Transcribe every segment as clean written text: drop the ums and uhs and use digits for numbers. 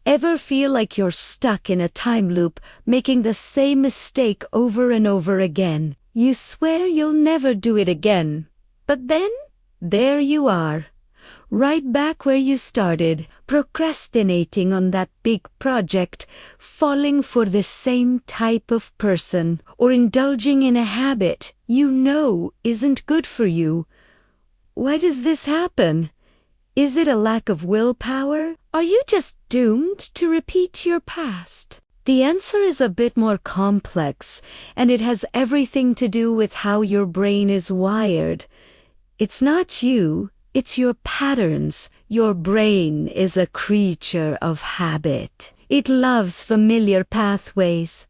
Ever feel like you're stuck in a time loop, making the same mistake over and over again? You swear you'll never do it again. But then, there you are. Right back where you started, procrastinating on that big project, falling for the same type of person, or indulging in a habit you know isn't good for you. Why does this happen? Is it a lack of willpower? Are you just doomed to repeat your past? The answer is a bit more complex, and it has everything to do with how your brain is wired. It's not you. It's your patterns. Your brain is a creature of habit. It loves familiar pathways.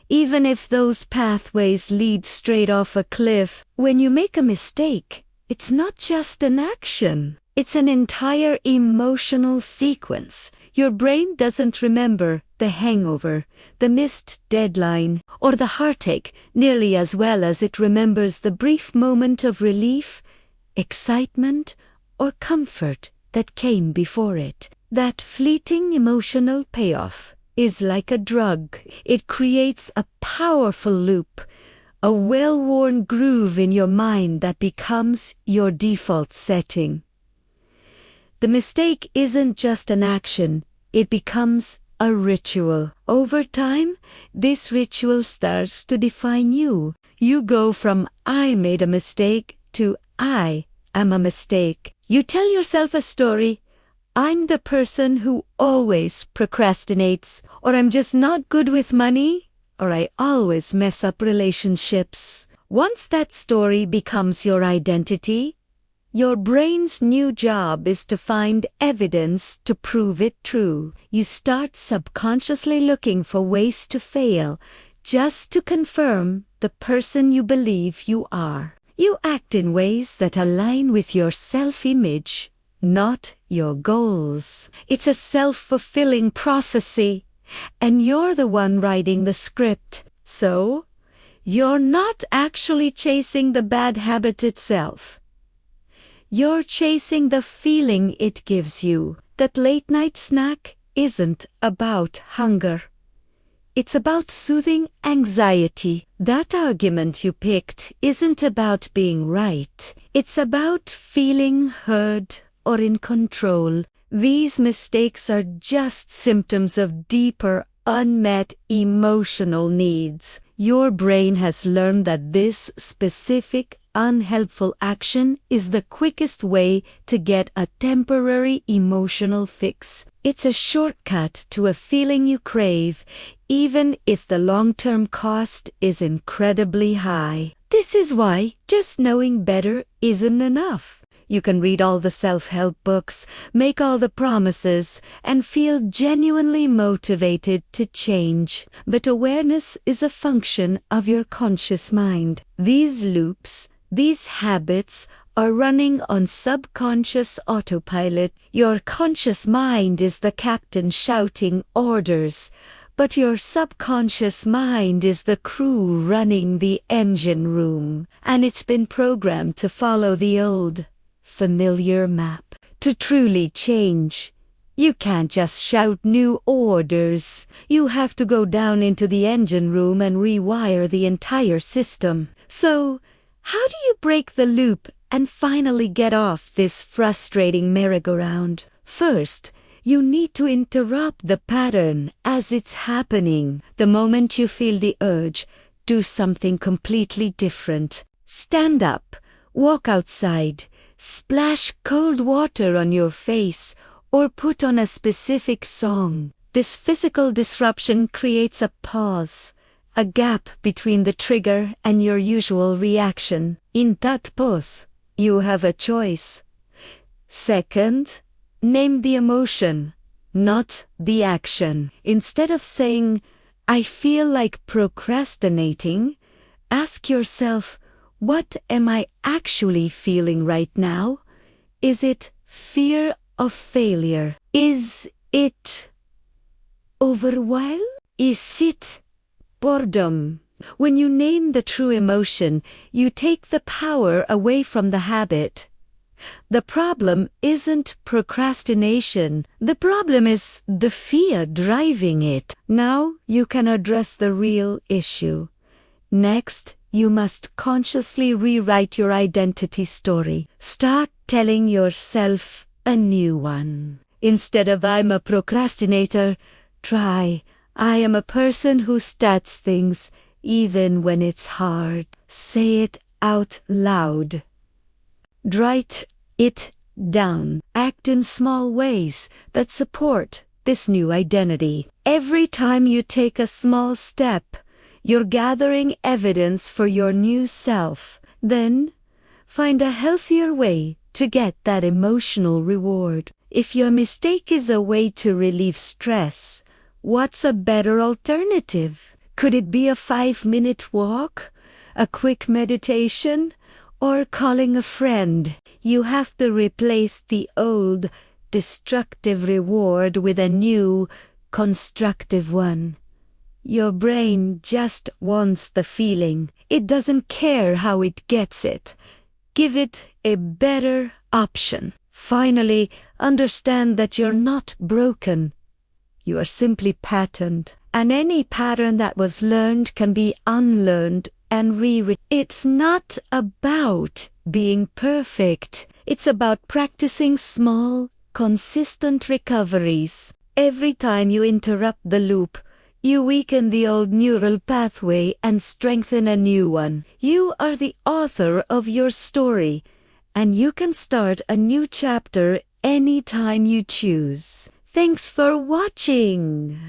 Even if those pathways lead straight off a cliff, when you make a mistake, it's not just an action. It's an entire emotional sequence. Your brain doesn't remember the hangover, the missed deadline, or the heartache nearly as well as it remembers the brief moment of relief, excitement, or comfort that came before it. That fleeting emotional payoff is like a drug. It creates a powerful loop, a well-worn groove in your mind that becomes your default setting. The mistake isn't just an action, it becomes a ritual. Over time, this ritual starts to define you. You go from "I made a mistake" to "I am a mistake." You tell yourself a story. I'm the person who always procrastinates, or I'm just not good with money, or I always mess up relationships. Once that story becomes your identity, your brain's new job is to find evidence to prove it true. You start subconsciously looking for ways to fail, just to confirm the person you believe you are. You act in ways that align with your self-image, not your goals. It's a self-fulfilling prophecy, and you're the one writing the script. So, you're not actually chasing the bad habit itself. You're chasing the feeling it gives you. That late-night snack isn't about hunger. It's about soothing anxiety. That argument you picked isn't about being right. It's about feeling heard or in control. These mistakes are just symptoms of deeper, unmet emotional needs. Your brain has learned that this specific, unhelpful action is the quickest way to get a temporary emotional fix. It's a shortcut to a feeling you crave, even if the long-term cost is incredibly high. This is why just knowing better isn't enough. You can read all the self-help books, make all the promises, and feel genuinely motivated to change. But awareness is a function of your conscious mind. These loops, these habits, are running on subconscious autopilot. Your conscious mind is the captain shouting orders, but your subconscious mind is the crew running the engine room, and it's been programmed to follow the old, familiar map. To truly change, you can't just shout new orders. You have to go down into the engine room and rewire the entire system. So, how do you break the loop and finally get off this frustrating merry-go-round? First, you need to interrupt the pattern as it's happening. The moment you feel the urge, do something completely different. Stand up, walk outside, splash cold water on your face, or put on a specific song. This physical disruption creates a pause, a gap between the trigger and your usual reaction. In that pause, you have a choice. Second, name the emotion, not the action. Instead of saying, "I feel like procrastinating," ask yourself, what am I actually feeling right now? Is it fear of failure? Is it overwhelm? Is it boredom? When you name the true emotion, you take the power away from the habit. The problem isn't procrastination. The problem is the fear driving it. Now you can address the real issue. Next, you must consciously rewrite your identity story. Start telling yourself a new one. Instead of "I'm a procrastinator," try "I am a person who starts things even when it's hard." Say it out loud. Write it down. Act in small ways that support this new identity. Every time you take a small step, you're gathering evidence for your new self. Then, find a healthier way to get that emotional reward. If your mistake is a way to relieve stress, what's a better alternative? Could it be a 5-minute walk, a quick meditation, or calling a friend? You have to replace the old, destructive reward with a new, constructive one. Your brain just wants the feeling. It doesn't care how it gets it. Give it a better option. Finally, understand that you're not broken. You are simply patterned. And any pattern that was learned can be unlearned and rewritten. It's not about being perfect. It's about practicing small, consistent recoveries. Every time you interrupt the loop, you weaken the old neural pathway and strengthen a new one. You are the author of your story, and you can start a new chapter anytime you choose. Thanks for watching.